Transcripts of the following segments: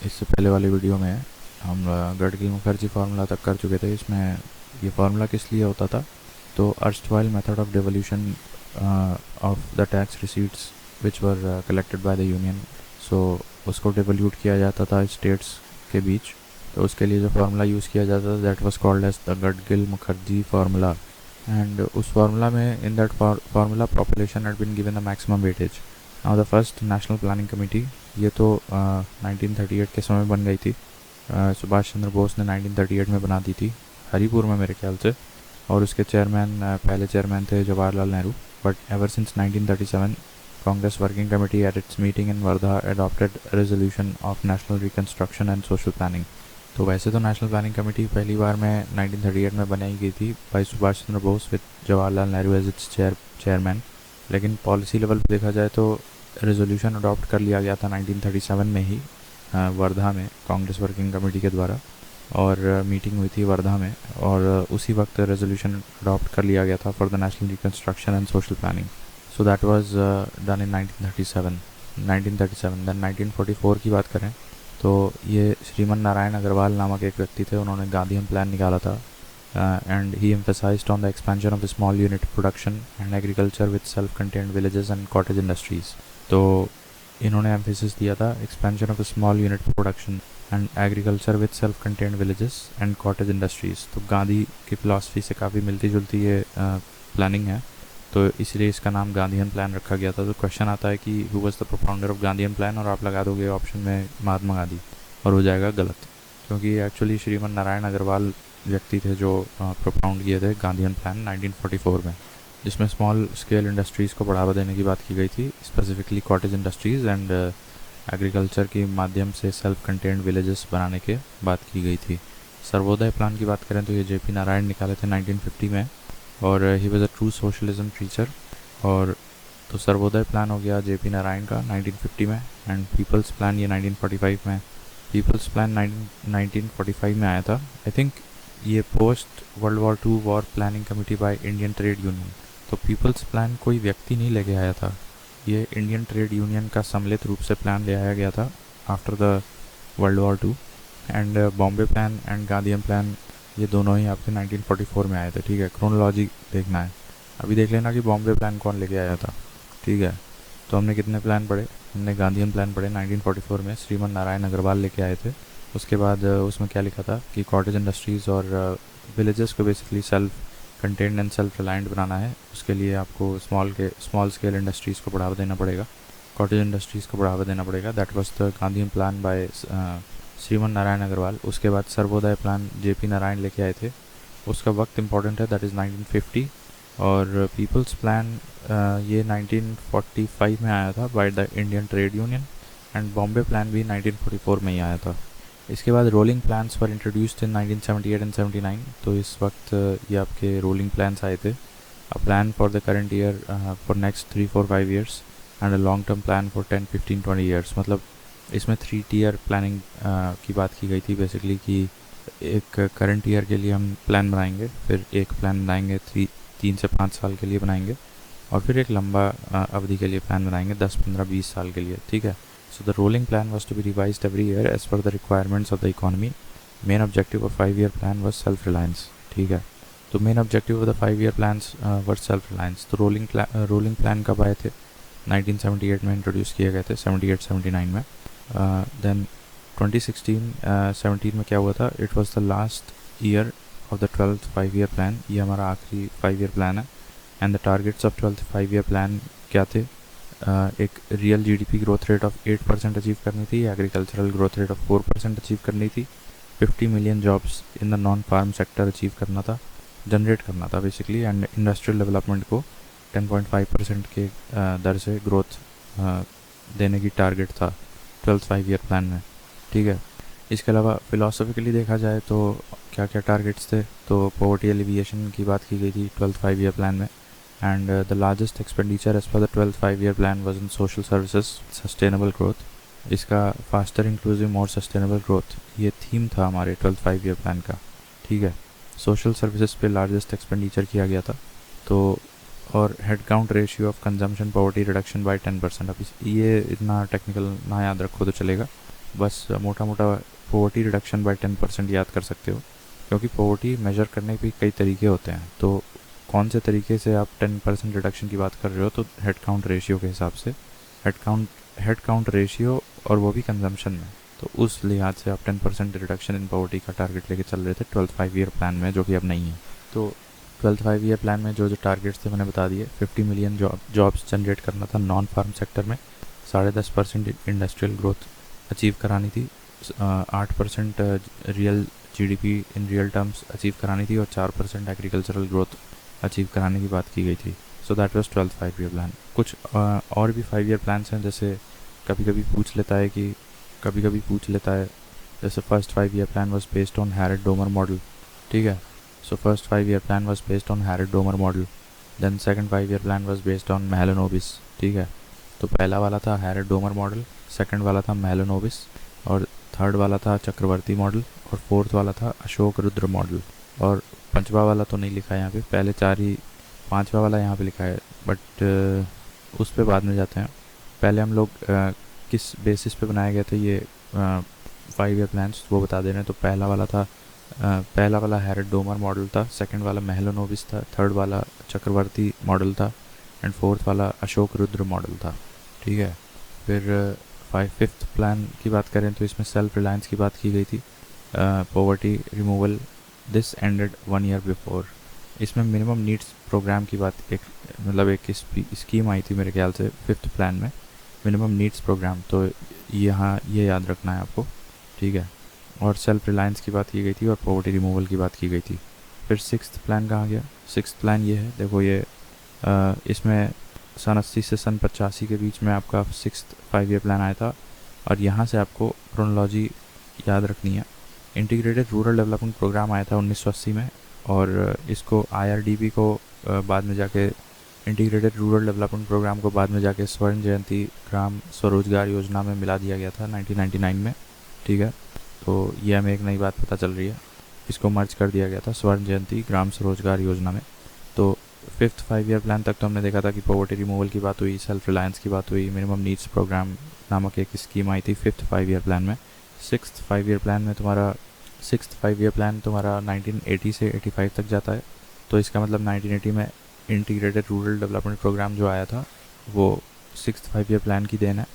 इससे पहले वाली वीडियो में हम गडकरी मुखर्जी फार्मूला तक कर चुके थे। इसमें ये फार्मूला किस लिए होता था, तो erstwhile method of devolution of the tax receipts which were collected by the union, so उसको डिवोल्यूट किया जाता था स्टेट्स के बीच। तो उसके लिए जो फार्मूला यूज़ किया जाता था that was called as the Gadgil Mukherjee formula. And उस फार्मूला में in that formula population had been given the maximum weightage. Now the first national planning committee, ये तो 1938 के समय बन गई थी। सुभाष चंद्र बोस ने 1938 में बना दी थी, हरिपुर में मेरे ख्याल से। और उसके चेयरमैन पहले चेयरमैन थे Jawaharlal Nehru. But ever since 1937 Congress working committee at its meeting in Wardha adopted resolution of national reconstruction and social planning. तो वैसे तो नेशनल प्लानिंग कमेटी पहली बार में 1938 में बनाई गई थी बाई Subhash Chandra Bose with Jawaharlal Nehru as its chairman. लेकिन पॉलिसी लेवल पर देखा जाए तो रेजोल्यूशन अडॉप्ट कर लिया गया था 1937 में ही वर्धा में कांग्रेस वर्किंग कमेटी के द्वारा। और मीटिंग हुई थी वर्धा में, और उसी वक्त रेजोल्यूशन अडॉप्ट कर लिया गया था for the national reconstruction and social planning. So that was done in 1937। Then 1944 की बात करें तो ये श्रीमन नारायण अग्रवाल नामक एक व्यक्ति थे। उन्होंने गांधीयन प्लान निकाला था and he emphasised on the expansion of small unit production and agriculture with self contained villages and cottage industries. तो इन्होंने एम्फेसिस दिया था expansion of small unit production and agriculture with self contained villages and cottage industries. तो गांधी की philosophy से काफ़ी मिलती जुलती ये प्लानिंग है, तो इसलिए इसका नाम गांधीयन प्लान रखा गया था। तो क्वेश्चन आता है कि who was the propounder of Gandhian plan, और आप लगा दोगे ऑप्शन में महात्मा गांधी, और हो जाएगा गलत, क्योंकि एक्चुअली श्रीमन नारायण अग्रवाल व्यक्ति थे जो प्रोपाउंड किए थे गांधीयन प्लान 1944 में, जिसमें स्मॉल स्केल इंडस्ट्रीज़ को बढ़ावा देने की बात की गई थी, specifically cottage industries and agriculture के माध्यम से सेल्फ कंटेन्ड विलेजेस बनाने के बात की गई थी। सर्वोदय प्लान की बात करें तो ये जेपी नारायण निकाले थे 1950 में, और he was a true socialism teacher. और तो सर्वोदय प्लान हो गया जेपी नारायण का 1950 में, एंड पीपल्स प्लान ये 1945 में। पीपल्स प्लान 1945 में आया था। आई थिंक ये post world war 2 war planning committee by Indian trade union. तो पीपल्स प्लान कोई व्यक्ति नहीं लेके आया था, ये इंडियन ट्रेड यूनियन का सम्मिलित रूप से प्लान ले आया गया था after the world war 2। And Bombay plan and Gandhian plan ये दोनों ही आपके 1944 में आए थे। ठीक है, क्रोनोलॉजी देखना है। अभी देख लेना कि बॉम्बे प्लान कौन लेके आया था। ठीक है, तो हमने कितने प्लान पढ़े, हमने गांधीयन प्लान पढ़े 1944 में, श्रीमन नारायण अग्रवाल लेके आए थे। उसके बाद उसमें क्या लिखा था कि कॉटेज इंडस्ट्रीज़ और विलेजेस को basically self contained and self reliant बनाना है। उसके लिए आपको स्मॉल स्केल इंडस्ट्रीज़ को बढ़ावा देना पड़ेगा, कॉटेज इंडस्ट्रीज़ को बढ़ावा देना पड़ेगा। That was the Gandhian plan by Shriman Narayan Agarwal. उसके बाद सर्वोदय प्लान जेपी नारायण लेके आए थे, उसका वक्त इंपॉर्टेंट है, दैट इज़ 1950। और पीपल्स प्लान ये 1945 में आया था by the Indian trade union, and Bombay plan भी 1944 में ही आया था। इसके बाद rolling plans were introduced in 1978 and 79। तो इस वक्त ये आपके रोलिंग प्लान्स आए थे। A plan for the current year for next 3-4-5 years and a long term plan for 10-15-20 years. मतलब इसमें 3 टीयर प्लानिंग की बात की गई थी बेसिकली, कि एक करंट ईयर के लिए हम प्लान बनाएंगे, फिर एक प्लान बनाएंगे 3 से 5 साल के लिए बनाएंगे, और फिर एक लंबा अवधि के लिए प्लान बनाएंगे 10-15-20 साल के लिए। ठीक है, so the rolling plan was to be revised every year as per the requirements of the economy. Main objective of 5-year plan was self-reliance. ठीक है, तो main objective of the 5-year plans were self reliance. तो rolling plan कब आए थे, 1978 में introduce किए गए थे, 78-79 में। देन 2016-17 में क्या हुआ था, it was the last year of the 12th 5-year plan. ये हमारा आखिरी 5-year प्लान है। And the targets of 12th 5-year plan क्या थे, एक real GDP growth rate of 8% achieve करनी थी, agricultural growth rate of 4% achieve करनी थी, 50 million jobs in the non farm sector achieve करना था, जनरेट करना था बेसिकली, एंड इंडस्ट्रियल डेवलपमेंट को 10.5% के दर से ग्रोथ देने की टारगेट था 12th 5-year प्लान में। ठीक है, इसके अलावा फिलोसफिकली देखा जाए तो क्या क्या टारगेट्स थे, तो पॉवर्टी एलिविएशन की बात की गई थी 12th 5-year प्लान में। And the largest expenditure as per the 12th 5-year plan was in social services, sustainable growth. इसका faster inclusive more sustainable growth ये थीम था हमारे 12th 5-year plan का। ठीक है, सोशल सर्विसेज पे लार्जेस्ट एक्सपेंडिचर किया गया था। तो और head count ratio of consumption poverty reduction by 10%। अब ये इतना टेक्निकल ना याद रखो तो चलेगा, बस मोटा मोटा पॉवर्टी रिडक्शन बाय 10% याद कर सकते हो, क्योंकि पॉवर्टी मेजर करने के भी कई तरीके होते हैं। तो कौन से तरीके से आप 10% रिडक्शन की बात कर रहे हो, तो हेड काउंट रेशियो के हिसाब से, हेड काउंट रेशियो, और वो भी कंजम्पशन में। तो उस लिहाज से आप 10% रिडक्शन इन पॉवर्टी का टारगेट लेके चल रहे थे 12th 5 ईयर प्लान में, जो कि अब नहीं है। तो 12th 5 ईयर प्लान में जो जो टारगेट्स थे मैंने बता दिए। 50 मिलियन जॉब्स जनरेट करना था नॉन फार्म सेक्टर में, 10.5% इंडस्ट्रियल ग्रोथ अचीव करानी थी, 8% real GDP in real terms achieve करानी थी, और 4% एग्रीकल्चरल ग्रोथ अचीव कराने की बात की गई थी। सो that was 12th 5 year plan. कुछ और भी 5 ईयर प्लान्स हैं, जैसे कभी कभी पूछ लेता है जैसे first 5 year plan was based on Harrod Domar model, ठीक है। So first 5 year plan was based on Harrod Domar model, then second 5 year plan was based on Mahalanobis, ठीक है। तो पहला वाला था हैरेड डोमर मॉडल, सेकंड वाला था महलनोबिस, और थर्ड वाला था चक्रवर्ती मॉडल, और फोर्थ वाला था अशोक रुद्र मॉडल। और पांचवा वाला तो नहीं लिखा है यहाँ पे, पहले चार ही, पांचवा वाला यहाँ पे लिखा है, बट उस पे बाद में जाते हैं। पहले हम लोग किस बेसिस पे बनाए गए थे ये 5 ईयर प्लान्स, वो बता दे रहे हैं। तो पहला वाला हैरेड डोमर मॉडल था, सेकंड वाला महलनोबिस था, थर्ड वाला चक्रवर्ती मॉडल था, एंड फोर्थ वाला अशोक रुद्र मॉडल था, ठीक है। फिर फिफ्थ प्लान की बात करें तो इसमें सेल्फ रिलायंस की बात की गई थी, poverty removal, this ended 1 year before. इसमें मिनिमम नीड्स प्रोग्राम की बात, एक स्कीम आई थी मेरे ख्याल से फिफ्थ प्लान में, मिनिमम नीड्स प्रोग्राम। तो यहाँ ये याद रखना है आपको, ठीक है। और सेल्फ रिलायंस की बात की गई थी, और पॉवर्टी रिमूवल की बात की गई थी। फिर सिक्स्थ प्लान कहाँ गया? सिक्स्थ प्लान ये है, देखो ये इसमें सन 80 से सन 85 के बीच में आपका सिक्स्थ 5 ईयर प्लान आया था, और यहाँ से आपको क्रोनोलॉजी याद रखनी है। इंटीग्रेटेड रूरल डेवलपमेंट प्रोग्राम आया था 1980 में, और इसको IRDP को बाद में जाके, इंटीग्रेटेड रूरल डेवलपमेंट प्रोग्राम को बाद में जाके स्वर्ण जयंती ग्राम स्वरोजगार योजना में मिला दिया गया था 1999 में, ठीक है। तो ये हमें एक नई बात पता चल रही है, इसको मर्ज कर दिया गया था स्वर्ण जयंती ग्राम स्वरोजगार योजना में। तो फिफ्थ 5 ईयर प्लान तक तो हमने देखा था कि पॉवर्टी रिमूवल की बात हुई, सेल्फ रिलायंस की बात हुई, मिनिमम नीड्स प्रोग्राम नामक एक स्कीम आई थी फिफ्थ 5 ईयर प्लान में। सिक्स्थ 5 ईयर प्लान में तुम्हारा 1980 से 85 तक जाता है। तो इसका मतलब 1980 में इंटीग्रेटेड रूरल डेवलपमेंट प्रोग्राम जो आया था वो सिक्स्थ 5 ईयर प्लान की देन है।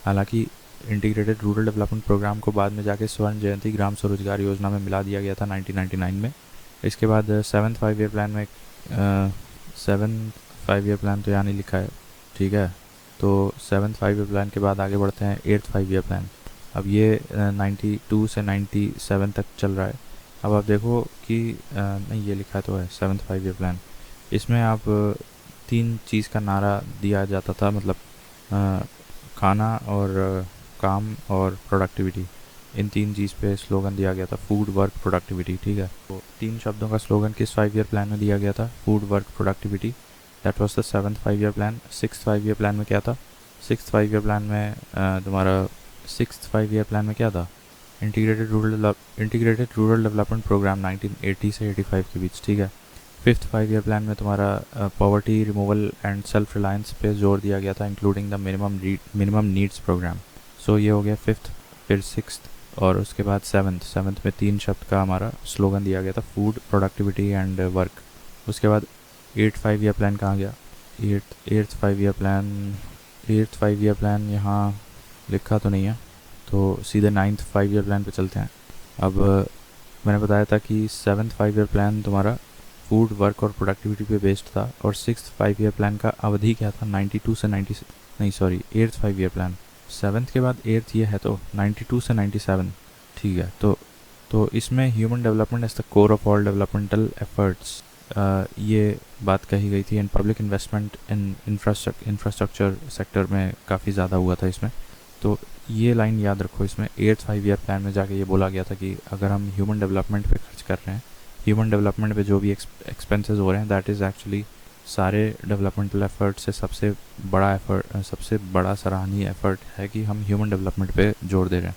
हालांकि इंटीग्रेटेड रूरल डेवलपमेंट प्रोग्राम को बाद में जाके स्वर्ण जयंती ग्राम स्वरोजगार योजना में मिला दिया गया था 1999 में। इसके बाद सेवन्थ 5 ईयर प्लान में सेवन 5 ईयर प्लान तो यहाँ नहीं लिखा है, ठीक है। तो सेवन्थ 5 ईयर प्लान के बाद आगे बढ़ते हैं 8th 5 ईयर प्लान। अब ये 92 से 97 तक चल रहा है। अब आप देखो कि नहीं, ये लिखा तो है 7th 5 ईयर प्लान। इसमें आप 3 चीज़ का नारा दिया जाता था, मतलब खाना और काम और प्रोडक्टिविटी, इन 3 चीज़ पे स्लोगन दिया गया था, फूड वर्क प्रोडक्टिविटी, ठीक है। तो 3 शब्दों का स्लोगन किस 5 ईयर प्लान में दिया गया था? Food work productivity. That was the 7th 5 year plan. 6th 5 year plan में क्या था? 6th 5 ईयर प्लान में तुम्हारा 6th 5 ईयर प्लान में क्या था? इंटीग्रेटेड रूरल डेवलपमेंट प्रोग्राम 1980 से 85 के बीच, ठीक है। 5th 5 ईयर प्लान में तुम्हारा poverty removal and self reliance पे जोर दिया गया था, including the minimum needs programme. So ये हो गया 5th, फिर 6th, और उसके बाद 7th में 3 शब्द का हमारा स्लोगन दिया गया था, फूड, प्रोडक्टिविटी एंड वर्क। उसके बाद 8th 5 ईयर प्लान कहाँ गया? 8th 5 ईयर प्लान यहाँ लिखा तो नहीं है, तो सीधे 9th 5 ईयर प्लान पे चलते हैं। अब मैंने बताया था कि 7th 5 ईयर प्लान तुम्हारा फूड, वर्क और प्रोडक्टिविटी पे बेस्ड था, और 6th 5 ईयर प्लान का अवधि क्या था? 92 से 90 नहीं sorry 8th 5 year plan. 7th के बाद 8th ये है, तो 92 से 97, ठीक है। तो इसमें human development as the core of all developmental efforts, ये बात कही गई थी। And public investment in infrastructure sector में काफ़ी ज़्यादा हुआ था इसमें। तो ये लाइन याद रखो, इसमें 8th 5 ईयर प्लान में जाके ये बोला गया था कि अगर हम ह्यूमन डेवलपमेंट पे खर्च कर रहे हैं, ह्यूमन डेवलपमेंट पे जो भी एक्सपेंसेस हो रहे हैं, दैट इज़ एक्चुअली सारे डेवलपमेंटल एफर्ट से सबसे बड़ा सराहनीय एफर्ट है कि हम ह्यूमन डेवलपमेंट पे जोर दे रहे हैं।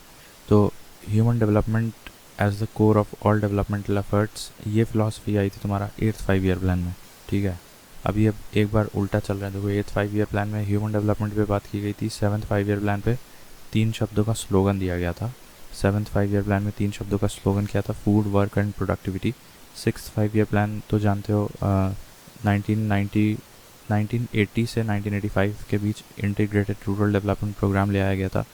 तो human development as the core of all developmental efforts, ये फिलॉसफी आई थी तुम्हारा 8th 5 ईयर प्लान में, ठीक है। अभी अब एक बार उल्टा चल रहा है, देखो 8th 5 ईयर प्लान में ह्यूमन डेवलपमेंट पे बात की गई थी, 7th 5 ईयर प्लान पे 3 शब्दों का स्लोगन दिया गया था। 7th 5 ईयर प्लान में 3 शब्दों का स्लोगन क्या था? Food, work and productivity. 6th 5 year plan तो जानते हो, 1980 से 1985 के बीच इंटीग्रेटेड रूरल डेवलपमेंट प्रोग्राम ले आया गया था।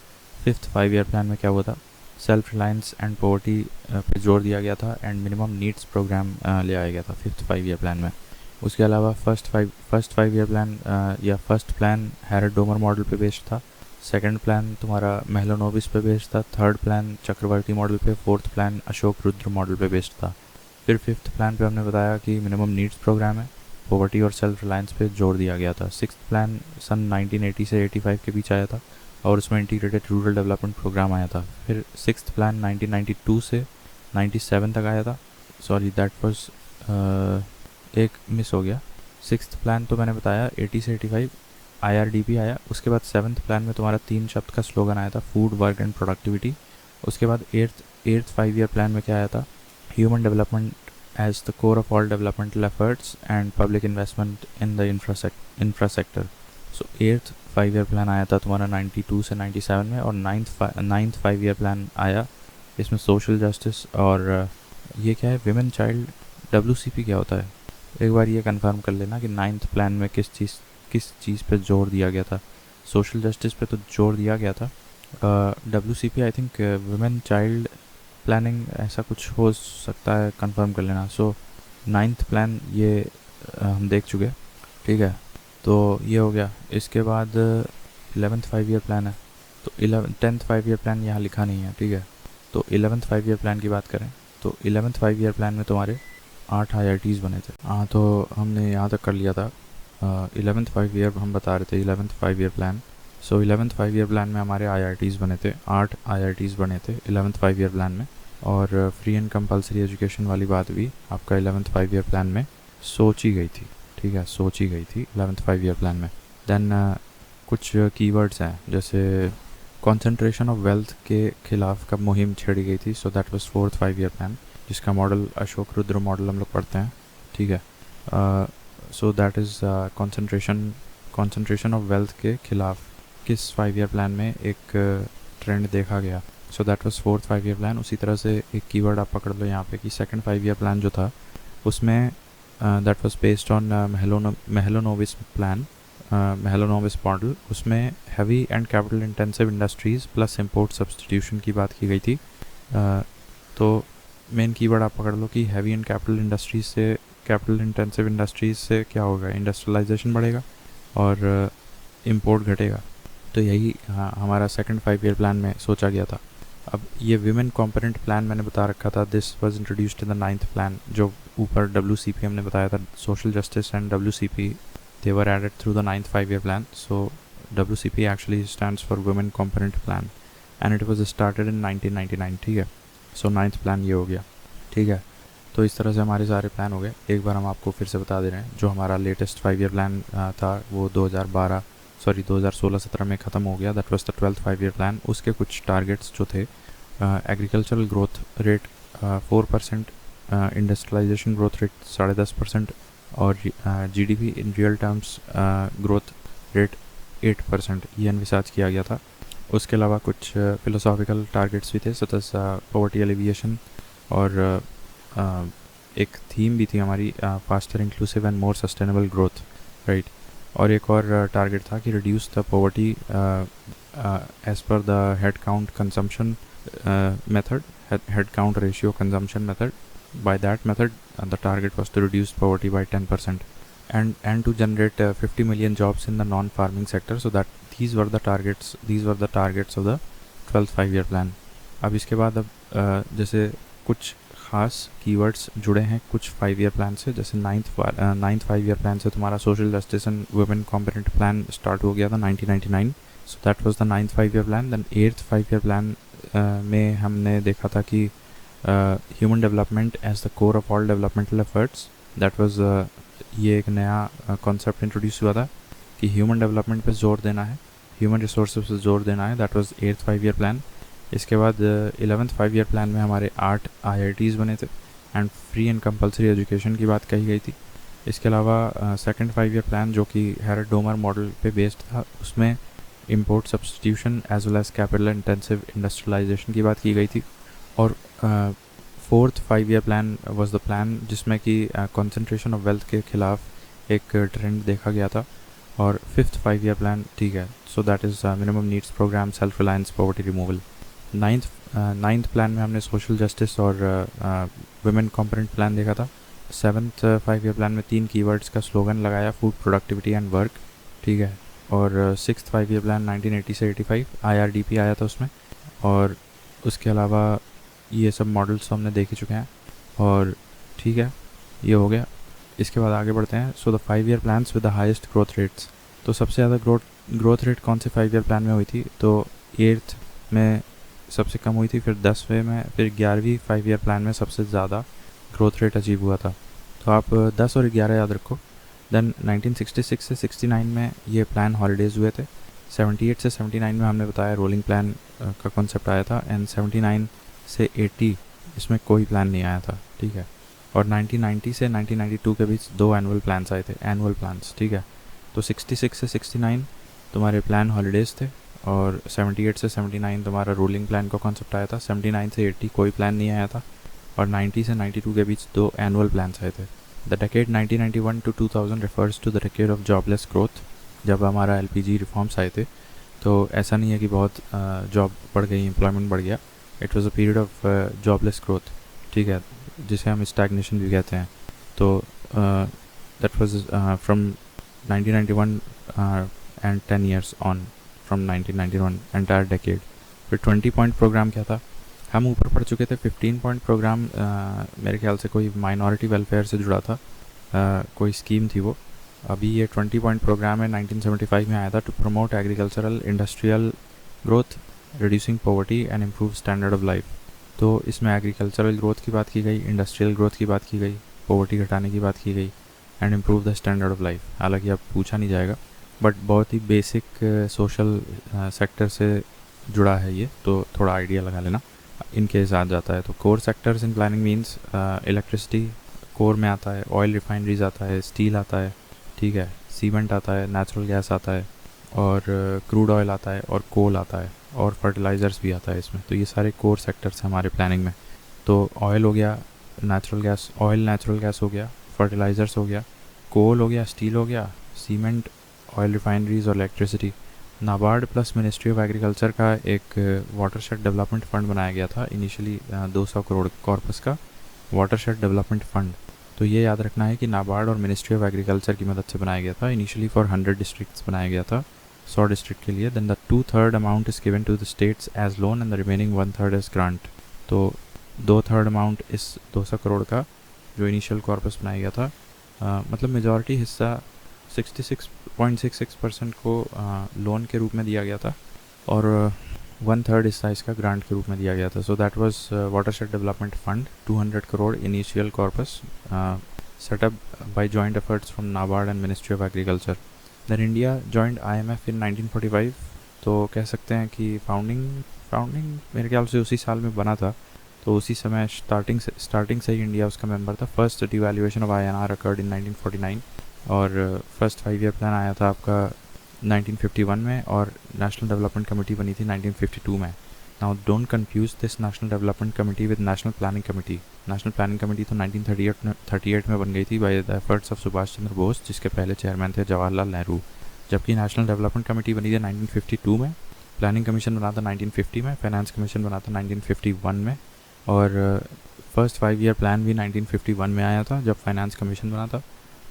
5th 5 ईयर प्लान में क्या हुआ था? सेल्फ रिलायंस एंड पॉवर्टी पे जोर दिया गया था एंड मिनिमम नीड्स प्रोग्राम ले आया गया था 5th 5 ईयर प्लान में। उसके अलावा फर्स्ट फाइव ईयर प्लान या फर्स्ट प्लान हैरड डोमर मॉडल पे बेस्ड था। सेकंड प्लान तुम्हारा मेहलोनोबिस पे बेस्ड था। थर्ड प्लान चक्रवर्ती मॉडल पे। Fourth plan Ashok Rudra model पे बेस्ड था। फिर फिफ्थ प्लान पे हमने बताया कि मिनिमम नीड्स प्रोग्राम है, पॉवर्टी और सेल्फ रिलायंस पे जोर दिया गया था। सिक्स्थ प्लान सन 1980 से 85 के बीच आया था और उसमें इंटीग्रेटेड रूरल डेवलपमेंट प्रोग्राम आया था। फिर सिक्स्थ प्लान 1992 से 97 तक आया था। सॉरी दैट वाज एक मिस हो गया। सिक्स्थ प्लान तो मैंने बताया 80 से 85 IRDP आया। उसके बाद सेवन्थ प्लान में तुम्हारा 3 शब्द का स्लोगन आया था, फूड, वर्क एंड प्रोडक्टिविटी। उसके बाद एट्थ 5 ईयर प्लान में क्या आया था? Human development as the core of all developmental efforts and public investment in the infrastructure. So eighth 5 year plan आया था तुम्हारा 92 से 97 में। और नाइन्थ 5 ईयर प्लान आया, इसमें सोशल जस्टिस और ये क्या है, विमेन चाइल्ड WCP क्या होता है? एक बार ये कंफर्म कर लेना कि नाइन्थ प्लान में किस चीज़ पे जोर दिया गया था। सोशल जस्टिस पे तो जोर दिया गया था। WCP I think women child planning ऐसा कुछ हो सकता है, कंफर्म कर लेना। सो नाइन्थ प्लान ये हम देख चुके, ठीक है, तो ये हो गया। इसके बाद 11th 5 ईयर प्लान है, तो 10th 5 ईयर प्लान यहाँ लिखा नहीं है, ठीक है। तो 11th 5 ईयर प्लान की बात करें तो 11th 5 ईयर प्लान में तुम्हारे 8 IITs बने थे। हाँ, तो हमने यहाँ तक कर लिया था। 11th 5 ईयर हम बता रहे थे 11th 5 ईयर प्लान। सो 11th 5 ईयर प्लान में हमारे IITs बने थे, 8 IITs बने थे 11th 5 ईयर प्लान में। और फ्री एंड कंपलसरी एजुकेशन वाली बात भी आपका 11th 5 ईयर प्लान में सोची गई थी, ठीक है, सोची गई थी 11th 5 ईयर प्लान में। देन कुछ कीवर्ड्स हैं, जैसे कॉन्सेंट्रेशन ऑफ वेल्थ के खिलाफ कब मुहिम छेड़ी गई थी? सो that was 4th 5 year plan, जिसका मॉडल अशोक रुद्र मॉडल हम लोग पढ़ते हैं, ठीक है। So that is concentration of wealth के खिलाफ किस 5 ईयर प्लान में एक ट्रेंड देखा गया? सो that was 4th 5 year plan. उसी तरह से एक कीवर्ड आप पकड़ लो यहाँ पे कि सेकंड 5 ईयर प्लान जो था उसमें that was based on Mahalanobis plan, Mahalanobis model. उसमें heavy and capital intensive industries plus import substitution की बात की गई थी। तो मेन कीवर्ड आप पकड़ लो कि heavy and capital intensive industries से क्या होगा? इंडस्ट्रियलाइजेशन बढ़ेगा और इंपोर्ट घटेगा। तो यही हमारा सेकंड 5 ईयर प्लान में सोचा गया था। अब ये विमेन कॉम्पोनेंट प्लान मैंने बता रखा था, this was introduced in the 9th plan. जो ऊपर WCP हमने बताया था, social justice and WCP they were added through the 9th 5 year plan. So WCP actually stands for women component plan and it was started in 1999, ठीक है। सो 9th plan ये हो गया, ठीक है। तो इस तरह से हमारे सारे प्लान हो गए। एक बार हम आपको फिर से बता दे रहे हैं, जो हमारा लेटेस्ट 5 ईयर प्लान था वो 2016-17 में ख़त्म हो गया। That was the 12th 5 year plan. उसके कुछ टारगेट्स जो थे, agricultural growth rate 4%, industrialisation growth rate 10.5% और GDP in real terms growth rate 8% ये एनविसाज किया गया था। उसके अलावा कुछ फिलोसॉफिकल टारगेट्स भी थे, सच एज पॉवर्टी एलिविएशन, और एक थीम भी थी हमारी, faster inclusive and more sustainable growth, right. और एक और टारगेट था कि reduce the poverty as per the head count consumption method, head count ratio consumption method. By that method the target was to reduce poverty by 10% and to generate 50 million jobs in the non-farming sector. So that these were the targets of the 12th 5 year plan. अब इसके बाद जैसे कुछ ख़ास keywords जुड़े हैं कुछ 5 year plan से। जैसे 9th 5 ईयर प्लान से तुम्हारा social justice and women component plan start हो गया था 1999। So that was the 9th 5 year plan. Then 8th 5 year plan में हमने देखा था कि human development as the core of all developmental efforts, that was ये एक नया कॉन्सेप्ट इंट्रोड्यूस हुआ था कि ह्यूमन डेवलपमेंट पे जोर देना है, ह्यूमन रिसोर्सेज पे जोर देना है। That was 8th 5 year plan. इसके बाद 11th 5 ईयर प्लान में हमारे 8 IITs बने थे and free and compulsory education की बात कही गई थी। इसके अलावा सेकंड 5 ईयर प्लान जो कि हैरड डोमर मॉडल पे बेस्ड था, उसमें import substitution as well as capital intensive industrialisation की बात की गई थी। और fourth 5 year plan was the plan जिसमें कि कंसंट्रेशन ऑफ वेल्थ के खिलाफ एक ट्रेंड देखा गया था। और फिफ्थ 5 ईयर प्लान, ठीक है, so that is minimum needs programme, self reliance, poverty removal. Ninth plan में हमने सोशल जस्टिस और वुमेन कॉम्पोनेंट प्लान देखा था। सेवन्थ 5 ईयर प्लान में 3 कीवर्ड्स का स्लोगन लगाया, फूड, प्रोडक्टिविटी एंड वर्क, ठीक है। और सिक्स्थ 5 ईयर प्लान 1980 से 85 IRDP आया था उसमें। और उसके अलावा ये सब मॉडल्स तो हमने देख ही चुके हैं। और ठीक है, ये हो गया। इसके बाद आगे बढ़ते हैं। So the 5 year plans with the highest growth rates. तो सबसे ज़्यादा ग्रोथ रेट कौन से 5 ईयर प्लान में हुई थी? तो 8th में सबसे कम हुई थी, फिर 10वें में, फिर 11वीं 5 ईयर प्लान में सबसे ज़्यादा ग्रोथ रेट अचीव हुआ था। तो आप 10 और 11 याद रखो। देन 1966 से 69 में ये प्लान हॉलीडेज़ हुए थे। 78 से 79 में हमने बताया रोलिंग प्लान का कॉन्सेप्ट आया था। एंड 79 से 80 इसमें कोई प्लान नहीं आया था, ठीक है। और 1990 से 1992 के बीच 2 एनुअल प्लान्स आए थे, एनुअल प्लान्स, ठीक है। तो 66 से 69 तुम्हारे प्लान हॉलीडेज़ थे। और 78 से 79 तुम्हारा रोलिंग प्लान का कॉन्सेप्ट आया था। 79 से 80 कोई प्लान नहीं आया था। और 90 से 92 के बीच 2 एनुअल प्लान्स आए थे। The decade 1991 to 2000 refers to the decade of jobless growth। जब हमारा LPG रिफॉर्म्स आए थे, तो ऐसा नहीं है कि बहुत जॉब बढ़ गई, एम्प्लॉयमेंट बढ़ गया। It was a period of jobless growth, ठीक है, जिसे हम स्टैग्नेशन भी कहते हैं। तो that was from 1991 and 10 years on from 1991 entire decade. फिर 20 पॉइंट प्रोग्राम क्या था? हम ऊपर पढ़ चुके थे। 15 पॉइंट प्रोग्राम मेरे ख्याल से कोई माइनॉरिटी वेलफेयर से जुड़ा था, कोई स्कीम थी वो। अभी ये 20 पॉइंट प्रोग्राम है, 1975 में आया था, to promote agricultural industrial growth, reducing poverty and improve standard of life. तो इसमें एग्रीकल्चरल ग्रोथ की बात की गई, इंडस्ट्रियल ग्रोथ की बात की गई, पॉवर्टी घटाने की बात की गई and improve the standard of life. हालांकि अब पूछा नहीं जाएगा, बट बहुत ही बेसिक सोशल सेक्टर से जुड़ा है ये, तो थोड़ा आइडिया लगा लेना इनके साथ जाता है। तो core sectors in planning means electricity core में आता है, ऑयल रिफाइनरीज आता है, स्टील आता है, ठीक है, सीमेंट आता है, नेचुरल गैस आता है, और क्रूड ऑयल आता है, और कोल आता है, और फर्टिलाइज़र्स भी आता है इसमें। तो ये सारे कोर सेक्टर्स हैं हमारे प्लानिंग में। तो ऑयल हो गया, natural gas, oil natural gas हो गया, फर्टिलाइज़र्स हो गया, कोल हो गया, स्टील हो गया, सीमेंट, ऑयल रिफाइनरीज और electricity. NABARD plus ministry of agriculture का एक वाटरशेड डेवलपमेंट फ़ंड बनाया गया था इनिशियली, 200 करोड़ कॉर्पस का वाटरशेड डेवलपमेंट फ़ंड। तो ये याद रखना है कि नाबार्ड और मिनिस्ट्री ऑफ एग्रीकल्चर की मदद से बनाया गया था। इनिशियली फॉर 100 डिस्ट्रिक्ट्स बनाया गया था, 100 डिस्ट्रिक्ट के लिए। Then the 2/3 amount is given to the states as loan and the remaining 1/3 as grant. तो 2/3 अमाउंट इस 200 करोड़ का जो इनिशियल कॉर्पस बनाया गया था, मतलब मेजॉरिटी हिस्सा 66.66% को लोन के रूप में दिया गया था, और 1/3 हिस्सा इसका ग्रांट के रूप में दिया गया था। So that was watershed development fund, 200 crore initial corpus, setup by joint efforts from NABARD and ministry of agriculture. Then India joint IMF in 1945। तो कह सकते हैं कि फाउंडिंग मेरे ख्याल से उसी साल में बना था। तो उसी समय स्टार्टिंग से ही इंडिया उसका मेंबर था। First devaluation of INR occurred in 1949। और फर्स्ट 5 ईयर प्लान आया था आपका 1951 में, और नेशनल डेवलपमेंट कमेटी बनी थी 1952 में। Now don't confuse this national development committee with national planning committee. National planning committee तो 1938 में बन गई थी by the efforts of Subhash Chandra Bose, जिसके पहले चेयरमैन थे जवाहरलाल नेहरू। जबकि नेशनल डेवलपमेंट कमेटी बनी थी 1952 में, प्लानिंग कमीशन बना था 1950 में, फाइनेंस कमीशन बना था 1951 में, और फर्स्ट 5 ईयर प्लान भी 1951 में आया था जब फाइनेंस कमीशन बना था।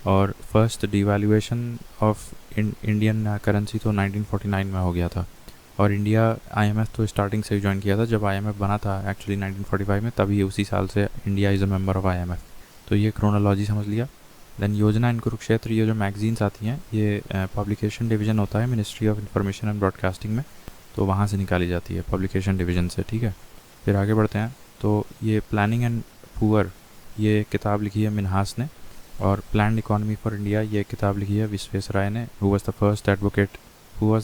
और first devaluation of Indian currency तो 1949 में हो गया था। और इंडिया IMF तो स्टार्टिंग से ही ज्वाइन किया था, जब IMF बना था एक्चुअली 1945 में, तभी उसी साल से India is a member of IMF। तो ये क्रोनोलॉजी समझ लिया। देन योजना इन कुरुक्षेत्र, ये जो मैगजीन्स आती हैं, ये पब्लिकेशन डिवीज़न होता है ministry of information and broadcasting में, तो वहाँ से निकाली जाती है पब्लिकेशन डिवीज़न से, ठीक है। फिर आगे बढ़ते हैं। तो ये प्लानिंग एंड पुअर, ये किताब लिखी है मिन्हास ने। और प्लान्ड इकोनॉमी फॉर इंडिया, ये किताब लिखी है विश्वेश्वराय ने, who was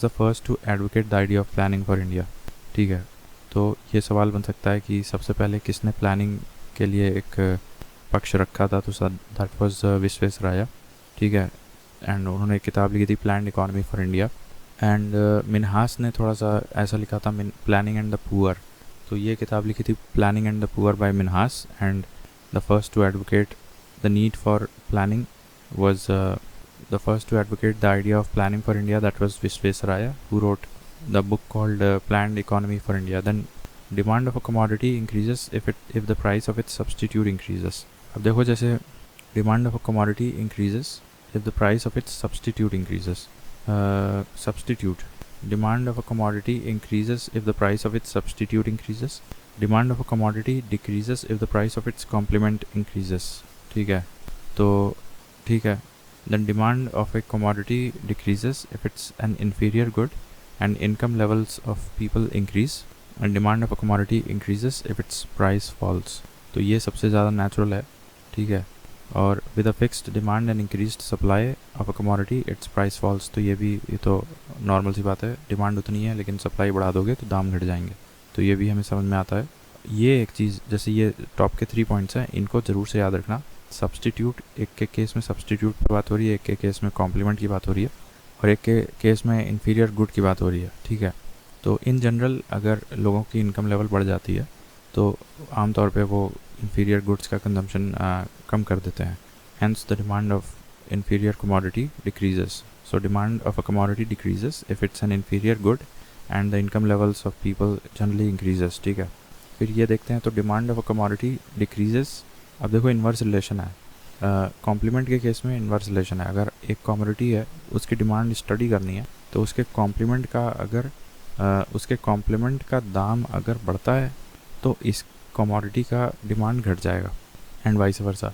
the first to advocate the idea of planning for India, ठीक है। तो ये सवाल बन सकता है कि सबसे पहले किसने प्लानिंग के लिए एक पक्ष रखा था, तो दैट वाज विश्वेश्वराय, ठीक है। एंड उन्होंने एक किताब लिखी थी planned economy for India. And Minhas ने थोड़ा सा ऐसा लिखा था, प्लानिंग एंड द पुअर। तो ये किताब लिखी थी planning and the poor by Minhas, and the first to advocate the need for planning was the first to advocate the idea of planning for India, that was Visvesvaraya, who wrote the book called Planned Economy for India. Then demand of a commodity increases if the price of its substitute increases. अब देखो जैसे demand of a commodity increases if the price of its substitute increases. Substitute. Demand of a commodity increases if the price of its substitute increases. Demand of a commodity decreases if the price of its complement increases. ठीक है, तो ठीक है, then demand of a commodity decreases if it's an inferior good and income levels of people increase, and demand of a commodity increases if its price falls. तो ये सबसे ज़्यादा natural है, ठीक है। और with a fixed demand and increased supply of a commodity its price falls, तो ये तो नॉर्मल सी बात है, डिमांड उतनी है लेकिन सप्लाई बढ़ा दोगे तो दाम घट जाएंगे, तो ये भी हमें समझ में आता है। ये एक चीज़, जैसे ये टॉप के 3 पॉइंट्स हैं, इनको ज़रूर से याद रखना। सब्सटीट्यूट, एक के केस में सब्सटीट्यूट की बात हो रही है, एक के केस में कॉम्प्लीमेंट की बात हो रही है, और एक के केस में इन्फीरियर गुड की बात हो रही है, ठीक है। तो इन जनरल अगर लोगों की इनकम लेवल बढ़ जाती है तो आमतौर पे वो इन्फीरियर गुड्स का कंजम्पशन कम कर देते हैं, hence the demand of inferior commodity decreases. So demand of a commodity decreases if it's an inferior good and the income levels of people generally increases, ठीक है। फिर ये देखते हैं, तो demand of a commodity decreases, अब देखो inverse relation है, कॉम्प्लीमेंट के केस में इन्वर्स रिलेशन है। अगर एक कमोडिटी है उसकी डिमांड स्टडी करनी है तो उसके कॉम्प्लीमेंट का अगर उसके कॉम्प्लीमेंट का दाम अगर बढ़ता है तो इस कमोडिटी का डिमांड घट जाएगा, एंड वाइस वर्सा।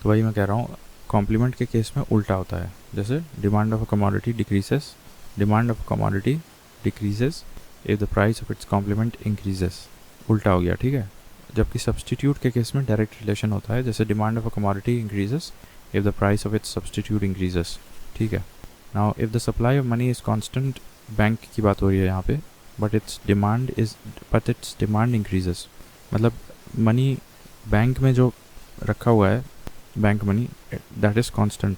तो वही मैं कह रहा हूँ, कॉम्प्लीमेंट के केस में उल्टा होता है, जैसे demand of a commodity decreases, demand of a commodity decreases if the price of its complement increases, उल्टा हो गया, ठीक है। जबकि सब्सटीट्यूट के केस में डायरेक्ट रिलेशन होता है, जैसे demand of a commodity increases if the price of its substitute increases, ठीक है। Now if the supply of money is constant, bank की बात हो रही है यहाँ पे, बट इट्स डिमांड इंक्रीजेस, मतलब मनी बैंक में जो रखा हुआ है, bank money that is constant,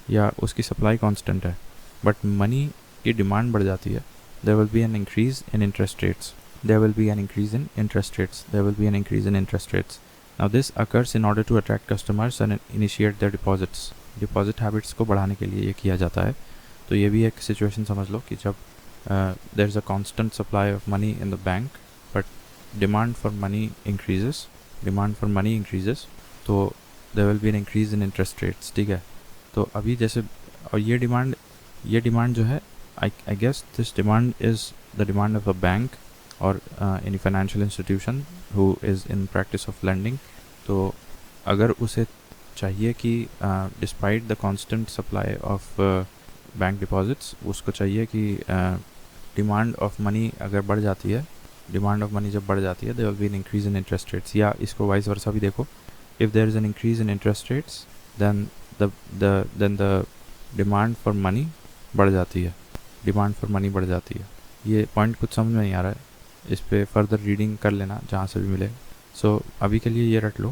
या उसकी सप्लाई कांस्टेंट है, बट मनी की डिमांड बढ़ जाती है, there will be an increase in interest rates, there will be an increase in interest rates, there will be an increase in interest rates. Now this occurs in order to attract customers and initiate their deposits. Deposit habits को बढ़ाने के लिए ये किया जाता है। तो ये भी एक सिचुएशन समझ लो कि जब there is a constant supply of money in the bank but demand for money increases, तो there will be an increase in interest rates, ठीक है। तो अभी जैसे, और ये डिमांड जो है, I guess this demand is the demand of a bank or any financial institution who is in practice of lending। तो अगर उसे चाहिए कि despite the constant supply of bank deposits, उसको चाहिए कि demand of money अगर बढ़ जाती है, demand of money जब बढ़ जाती है, there will be an increase in interest rates। या इसको वाइस वर्सा भी देखो, if there is an increase in interest rates then the demand for money बढ़ जाती है, demand for money बढ़ जाती है। ये पॉइंट कुछ समझ में नहीं आ रहा है, इस पर फर्दर रीडिंग कर लेना जहाँ से भी मिले। सो अभी के लिए ये रट लो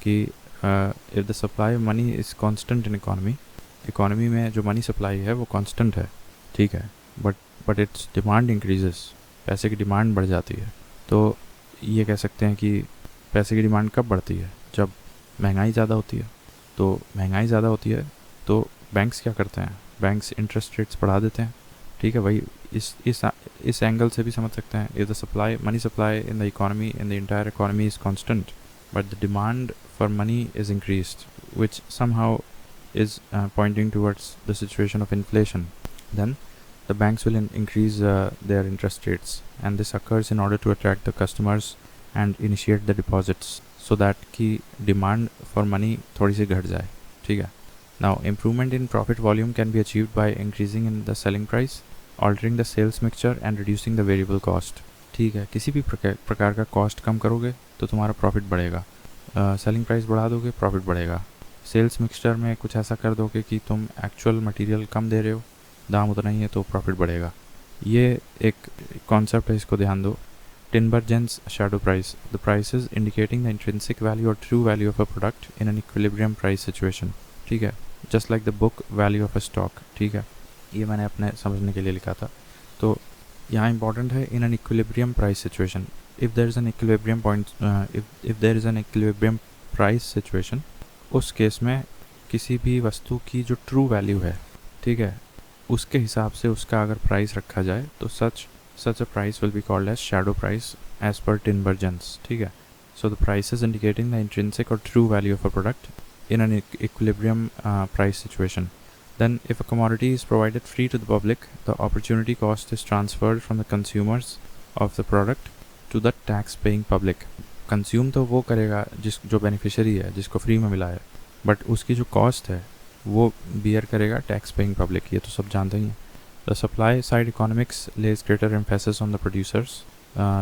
कि if the supply of money is constant in economy में जो मनी सप्लाई है वो कांस्टेंट है, ठीक है, बट इट्स डिमांड इंक्रीजेस, पैसे की डिमांड बढ़ जाती है। तो ये कह सकते हैं कि पैसे की डिमांड कब बढ़ती है, जब महंगाई ज़्यादा होती है। तो महंगाई ज़्यादा होती है तो बैंक्स क्या करते हैं, बैंक्स इंटरेस्ट रेट्स बढ़ा देते हैं, ठीक है। वही इस एंगल से भी समझ सकते हैं, if the money supply in the economy, in the entire economy is constant but the demand for money is increased, which somehow is pointing towards the situation of inflation, then the banks will increase their interest rates, and this occurs in order to attract the customers and initiate the deposits, so that की demand for money थोड़ी सी घट जाए, ठीक है। Now improvement in profit volume can be achieved by increasing in the selling price, altering the sales mixture and reducing the variable cost, ठीक है। किसी भी प्रकार का कॉस्ट कम करोगे तो तुम्हारा प्रॉफिट बढ़ेगा, सेलिंग प्राइस बढ़ा दोगे प्रॉफिट बढ़ेगा, सेल्स मिक्सचर में कुछ ऐसा कर दोगे कि तुम एक्चुअल मटेरियल कम दे रहे हो, दाम उतना ही है तो प्रॉफिट बढ़ेगा। ये एक कॉन्सेप्ट है, इसको ध्यान दो। Tinbergen's shadow price, the price is indicating the intrinsic value or true value of a product in an equilibrium price situation, ठीक है, just like the book value of a stock, ठीक है। ये मैंने अपने समझने के लिए लिखा था। तो यहाँ इंपॉर्टेंट है in an equilibrium price situation, if there is an equilibrium point, if there is an equilibrium price situation, उस केस में किसी भी वस्तु की जो ट्रू वैल्यू है, ठीक है, उसके हिसाब से उसका अगर प्राइस रखा जाए तो such a price will be called as shadow price as per Tinbergen जेंस, ठीक है. So the price is indicating the intrinsic और true value of a product in an equilibrium price situation. Then if a commodity is provided free to the public, the opportunity cost is transferred from the consumers of the product to the tax paying public. Consume तो वो करेगा जो beneficiary है, जिसको free में मिला है, but उसकी जो कॉस्ट है वो बियर करेगा टैक्स पेइंग पब्लिक. ये तो सब जानते ही हैं. The supply side economics lays greater emphasis on the producers.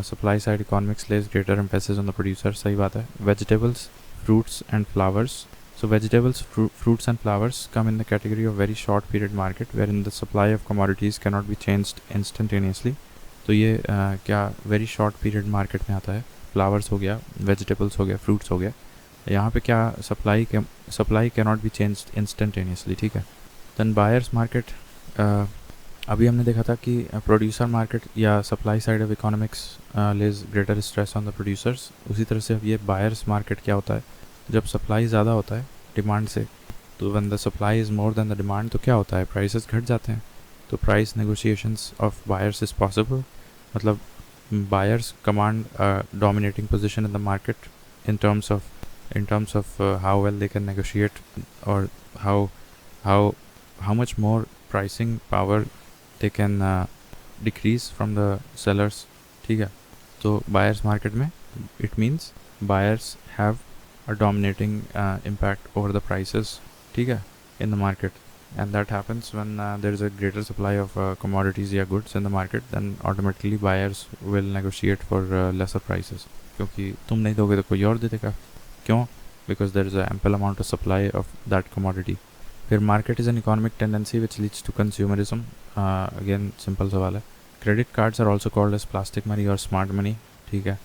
Supply side economics lays greater emphasis on the producers, सही बात है. Vegetables, fruits and flowers. So vegetables, fruits and flowers come in the category of very short period market wherein the supply of commodities cannot be changed instantaneously. तो ये क्या very short period market में आता है. Flowers हो गया, vegetables हो गया, fruits हो गया. यहाँ पे क्या supply cannot be changed instantaneously, ठीक है. Then buyers market, अभी हमने देखा था कि प्रोड्यूसर मार्केट या supply side of economics lays greater stress on the producers. उसी तरह से अब ये बायर्स मार्केट क्या होता है, जब सप्लाई ज़्यादा होता है डिमांड से, तो when the supply is more than the demand, तो क्या होता है, प्राइसेस घट जाते हैं. तो price negotiations of buyers is possible. मतलब buyers command dominating position in the market in terms of how well they can negotiate, or how much more pricing power they can decrease from the sellers, ठीक है. तो buyers market में it means buyers have a dominating impact over the prices, ठीक है, in the market, and that happens when there is a greater supply of commodities या goods in the market, then automatically buyers will negotiate for lesser prices, क्योंकि तुम नहीं दोगे तो कोई और दे देगा. क्यों? Because there is an ample amount of supply of that commodity. फिर market is an economic tendency which leads to consumerism. Again simple सवाल है. Credit cards are also called as plastic money और स्मार्ट मनी, ठीक है,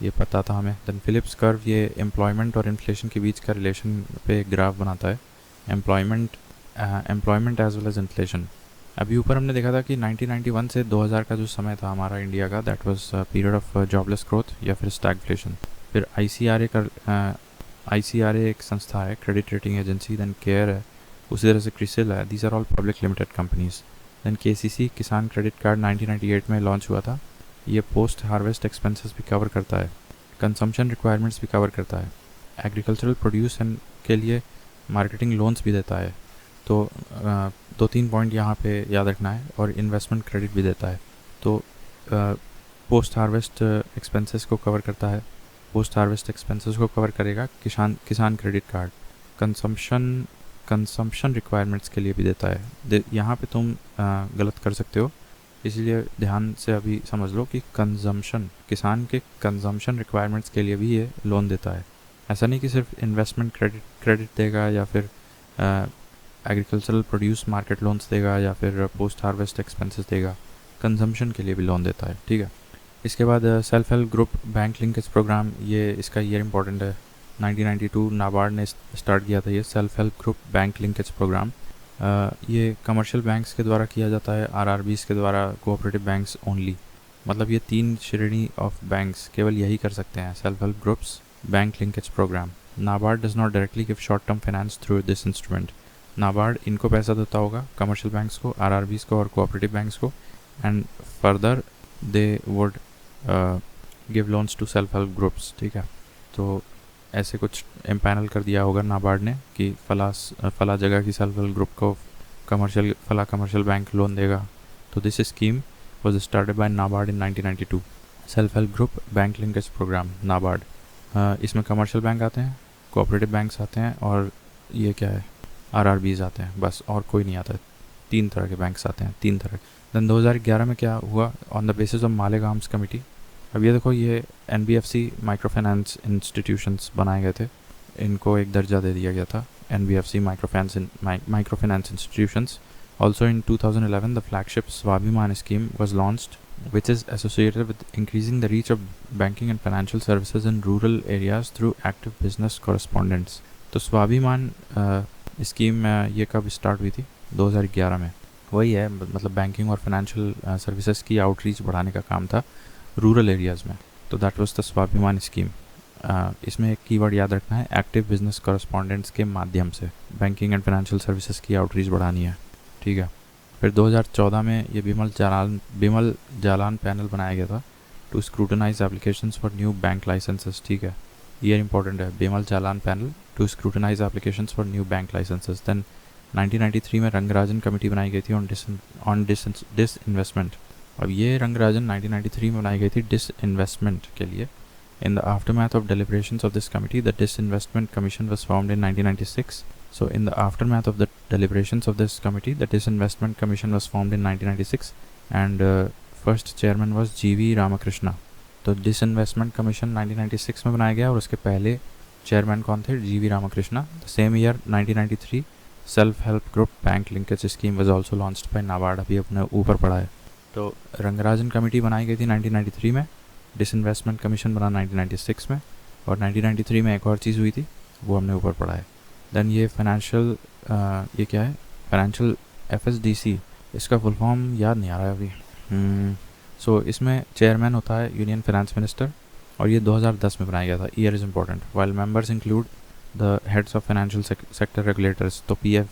ये पता था हमें. देन फिलिप्स कर्व, ये एम्प्लॉयमेंट और इन्फ्लेशन के बीच का रिलेशन पे एक ग्राफ बनाता है. Employment as well as inflation. अभी ऊपर हमने देखा था कि 1991 से 2000 का जो समय था हमारा इंडिया का, that was period of jobless growth या फिर स्टैगफ्लेशन. फिर ICRA एक संस्था है, credit rating agency. Then CARE है, उसी तरह से क्रिसिल है. These are all public limited companies. Then KCC Kisan credit card 1998 में लॉन्च हुआ था. ये पोस्ट हार्वेस्ट एक्सपेंसेस भी कवर करता है, कंजम्पशन रिक्वायरमेंट्स भी कवर करता है, एग्रीकल्चरल प्रोड्यूस के लिए मार्केटिंग लोन्स भी देता है. तो 2-3 पॉइंट यहाँ पे याद रखना है. और इन्वेस्टमेंट क्रेडिट भी देता है. तो पोस्ट हार्वेस्ट एक्सपेंसेस को कवर करता है. पोस्ट हार्वेस्ट एक्सपेंसेस को कवर करेगा किसान क्रेडिट कार्ड. कंजम्पशन रिक्वायरमेंट्स के लिए भी देता है. यहाँ पे तुम गलत कर सकते हो, इसलिए ध्यान से अभी समझ लो कि किसान के कंजम्पशन रिक्वायरमेंट्स के लिए भी ये लोन देता है. ऐसा नहीं कि सिर्फ इन्वेस्टमेंट क्रेडिट देगा या फिर एग्रीकल्चरल प्रोड्यूस मार्केट लोन्स देगा या फिर पोस्ट हार्वेस्ट एक्सपेंसेस देगा, कंजम्पशन के लिए भी लोन देता है, ठीक है. इसके बाद self help group bank linkage programme, ये इसका ईयर इंपॉर्टेंट है. 1992 नाबार्ड ने स्टार्ट किया था ये self help group bank linkage programme. ये कमर्शियल बैंक्स के द्वारा किया जाता है, RRBs के द्वारा, कोऑपरेटिव बैंक्स ओनली. मतलब ये 3 श्रेणी ऑफ बैंक्स केवल यही कर सकते हैं, self help groups, bank linkage programme. NABARD does not directly give short term finance through this instrument. NABARD इनको पैसा देता होगा, कमर्शियल बैंक्स को, RRBs को और कोऑपरेटिव बैंक्स को, and further they would give loans to self help groups, ठीक है. तो ऐसे कुछ एम्पैनल कर दिया होगा नाबार्ड ने कि फला जगह की सेल्फ हेल्प ग्रुप को कमर्शियल बैंक लोन देगा. तो this scheme was started by NABARD in 1992. Self help group bank linkage programme NABARD. इसमें कमर्शियल बैंक आते हैं, कोऑपरेटिव बैंक्स आते हैं और ये क्या है, RRBs आते हैं, बस और कोई नहीं आता. 3 तरह के बैंक्स आते हैं, 3 तरह के. दैन 2011 में क्या हुआ, on the basis of Malegam's committee. अब ये देखो, ये NBFC माइक्रो फाइनेंस इंस्टीट्यूशंस बनाए गए थे, इनको एक दर्जा दे दिया गया था, NBFC micro finance institutions. Also in 2011 the flagship Swabhimaan scheme was launched, which is associated with increasing the reach of banking and financial services in rural areas through active business correspondents. तो स्वाभिमान स्कीम ये कब start हुई थी, 2011 में. वही है, मतलब बैंकिंग और फाइनेंशियल सर्विसेज की आउटरीच बढ़ाने का काम था रूरल एरियाज़ में। तो दैट वाज द स्वाभिमान स्कीम। इसमें एक कीवर्ड याद रखना है, एक्टिव बिजनेस कॉरस्पॉन्डेंट्स के माध्यम से बैंकिंग एंड फाइनेंशियल सर्विसेज की आउटरीच बढ़ानी है, ठीक है। फिर 2014 में ये बिमल जालान पैनल बनाया गया था to scrutinise applications for new bank licences, ठीक है। ये इंपॉर्टेंट है, Bimal Jalan panel to scrutinise applications for new bank licences. Then 1993 में रंगराजन कमेटी बनाई गई थी ऑन डिसइन्वेस्टमेंट। अब ये रंगराजन 1993 में बनाई गई थी डिसइन्वेस्टमेंट के लिए। In the aftermath of deliberations of this committee, the Disinvestment Commission was formed in 1996. So, in the aftermath of the deliberations of this committee, the Disinvestment Commission was formed in 1996, and first chairman was G.V. Ramakrishna. तो Disinvestment Commission 1996 में बनाया गया और उसके पहले chairman कौन थे? G.V. Ramakrishna. The same year 1993, Self-Help Group Bank Linkage Scheme was also launched by NABARD. अभी अपने ऊपर पड़ा है। तो रंगराजन कमेटी बनाई गई थी 1993 में, डिसइन्वेस्टमेंट कमीशन बना 1996 में, और 1993 में एक और चीज़ हुई थी, वो हमने ऊपर पढ़ा है। देन ये फाइनेंशियल ये क्या है? फाइनेंशियल FSDC, इसका फुल फॉर्म याद नहीं आ रहा है अभी। सो इसमें चेयरमैन होता है यूनियन फाइनेंस मिनिस्टर, और ये 2010 में बनाया गया था। Year is important. While members include the heads of financial sector regulators. तो PF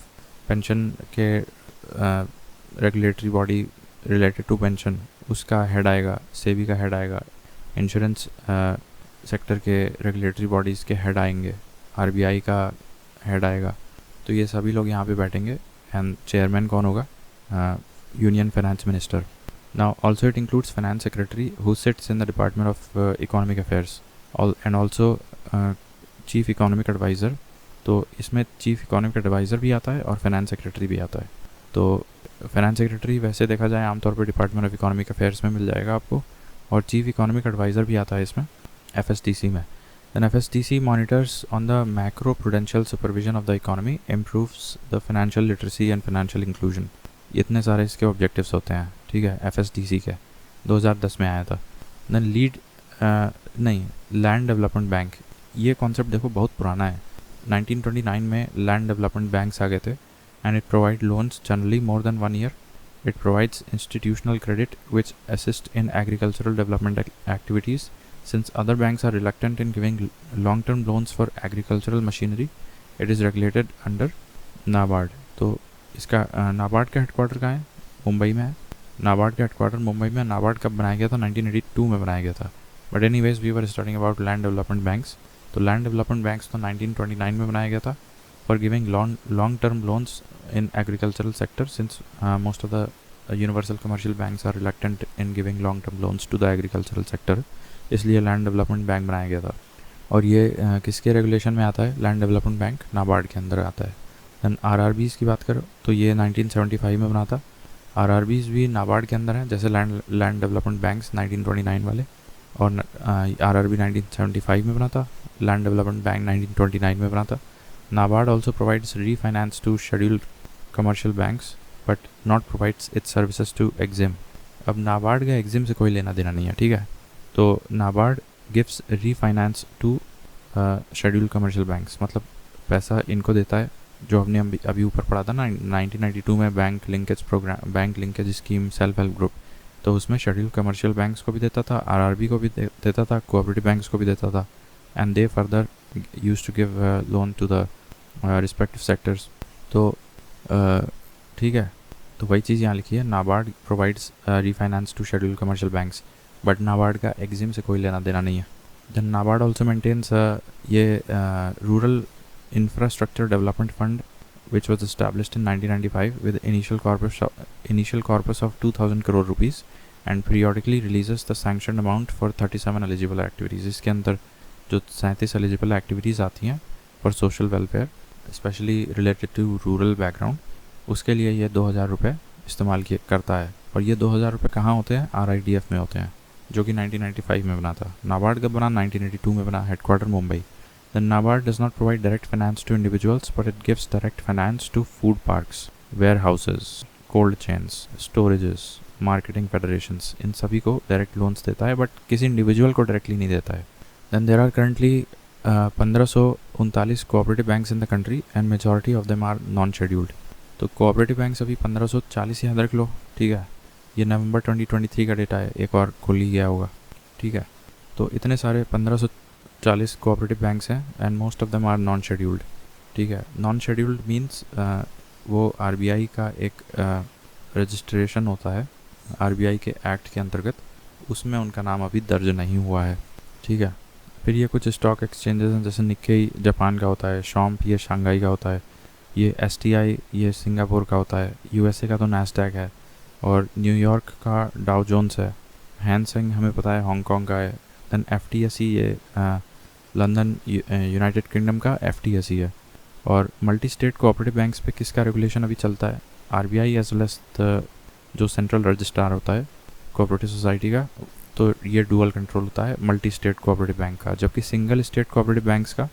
पेंशन के regulatory body related to pension, उसका हेड आएगा, सेबी का हेड आएगा, इंश्योरेंस सेक्टर के रेगुलेटरी बॉडीज़ के हेड आएंगे, RBI का हेड आएगा। तो ये सभी लोग यहाँ पे बैठेंगे, एंड चेयरमैन कौन होगा? Union finance minister. Now also it includes finance secretary who sits in the department of economic affairs, and also chief economic adviser. तो इसमें चीफ इकोनॉमिक एडवाइज़र भी आता है और फाइनेंस सेक्रेटरी भी आता है। तो फाइनेंस सेक्रेटरी वैसे देखा जाए आमतौर पर डिपार्टमेंट ऑफ इकोनॉमिक अफेयर्स में मिल जाएगा आपको, और चीफ इकोनॉमिक एडवाइज़र भी आता है इसमें FSDC में। Then FSDC monitors on the macro prudential supervision of the economy, improves the financial literacy and financial inclusion. इतने सारे इसके ऑब्जेक्टिव्स होते हैं, ठीक है, FSDC के। 2010 में आया था। Then land development bank. ये कॉन्सेप्ट देखो बहुत पुराना है। 1929 में लैंड डेवलपमेंट बैंक्स आ गए थे, and it provide loans generally more than 1 year. It provides institutional credit which assist in agricultural development activities. Since other banks are reluctant in giving long-term loans for agricultural machinery, it is regulated under NABARD. तो इसका NABARD का headquarter कहाँ है? मुंबई में है। NABARD का headquarter Mumbai में। NABARD कब बनाया गया था? 1982 में बनाया गया था। But anyways we were starting about land development banks. तो लैंड डेवलपमेंट बैंक्स तो 1929 में बनाया गया था for giving long-term loans in agricultural sector, since most of the universal commercial banks are reluctant in giving long-term loans to the agricultural sector, इसलिए land development bank बनाया गया था। और ये किसके रेगुलेशन में आता है? लैंड डेवलपमेंट बैंक नाबार्ड के अंदर आता है। दैन RRBs की बात करो तो ये 1975 में बना था। RRBs भी नाबार्ड के अंदर हैं, जैसे लैंड डेवलपमेंट बैंक्स 1929 वाले, और RRB 1975 में बना था। लैंड डेवलपमेंट बैंक 1929 में बना था। NABARD also provides refinance to scheduled commercial banks but not provides its services to EXIM. अब NABARD का EXIM से कोई लेना देना नहीं है, ठीक है। तो NABARD gives refinance to scheduled commercial banks, मतलब पैसा इनको देता है, जो हमने अभी ऊपर पढ़ा था ना 1992 में bank linkage programme, bank linkage scheme, self help group. तो उसमें शेड्यूल कमर्शियल बैंक्स को भी देता था, RRB को भी देता था, कोऑपरेटिव बैंक्स को भी देता था, and they further use to give loan to the respective sectors. तो ठीक है, तो वही चीज़ यहाँ लिखी है, NABARD provides refinance to schedule commercial banks, but NABARD का एग्जिम से कोई लेना देना नहीं है। देन नाबार्ड ऑल्सो मेंटेन्स ये rural infrastructure development fund which was established in 1995 with initial corpus of 2000 crore rupees and periodically releases the sanctioned amount for 37 eligible activities. इसके अंदर जो 37 eligible activities आती हैं for social welfare specially related to rural background, उसके लिए ये 2000 रुपये इस्तेमाल करता है। और ये 2000 रुपये कहाँ होते हैं? RIDF में होते हैं, जो कि 1995 में बना था। नाबार्ड कब बना? 1982 में बना, headquarter Mumbai. Then NABARD does not provide direct finance to individuals, but it gives direct finance to food parks, warehouses, cold chains, storages, marketing federations. इन सभी को direct loans देता है, but किसी individual को directly नहीं देता है। Then there are currently 1539 cooperative banks in the country and majority of them are non-scheduled. तो कोऑपरेटिव बैंक्स अभी 1540 याद रख लो, ठीक है। ये नवंबर 2023 का डेटा है, एक और खुल ही गया होगा, ठीक है। तो इतने सारे 1540 कोऑपरेटिव बैंक्स हैं and most of them are non scheduled, ठीक है। नॉन शेड्यूल्ड मीन्स वो आरबीआई का एक रजिस्ट्रेशन होता है आरबीआई के एक्ट के अंतर्गत, उसमें उनका नाम अभी दर्ज नहीं हुआ है, ठीक है। फिर ये कुछ स्टॉक एक्सचेंजेस हैं, जैसे निक्केई जापान का होता है, शॉम्प ये शंघाई का होता है, ये एसटीआई ये सिंगापुर का होता है, यूएसए का तो नैस्डैक है, और न्यूयॉर्क का डाउ जोन्स है, हैंसेंग हमें पता है हांगकांग का है, देन एफटीएसई ये लंदन यूनाइटेड किंगडम का एफटीएसई है। और मल्टी स्टेट कोऑपरेटिव बैंक्स पे किसका रेगुलेशन अभी चलता है? आरबीआई एज वेल एज जो सेंट्रल रजिस्ट्रार होता है कोऑपरेटिव सोसाइटी का, तो ये डुअल कंट्रोल होता है मल्टी स्टेट कोऑपरेटिव बैंक का। जबकि सिंगल स्टेट कोऑपरेटिव बैंक्स का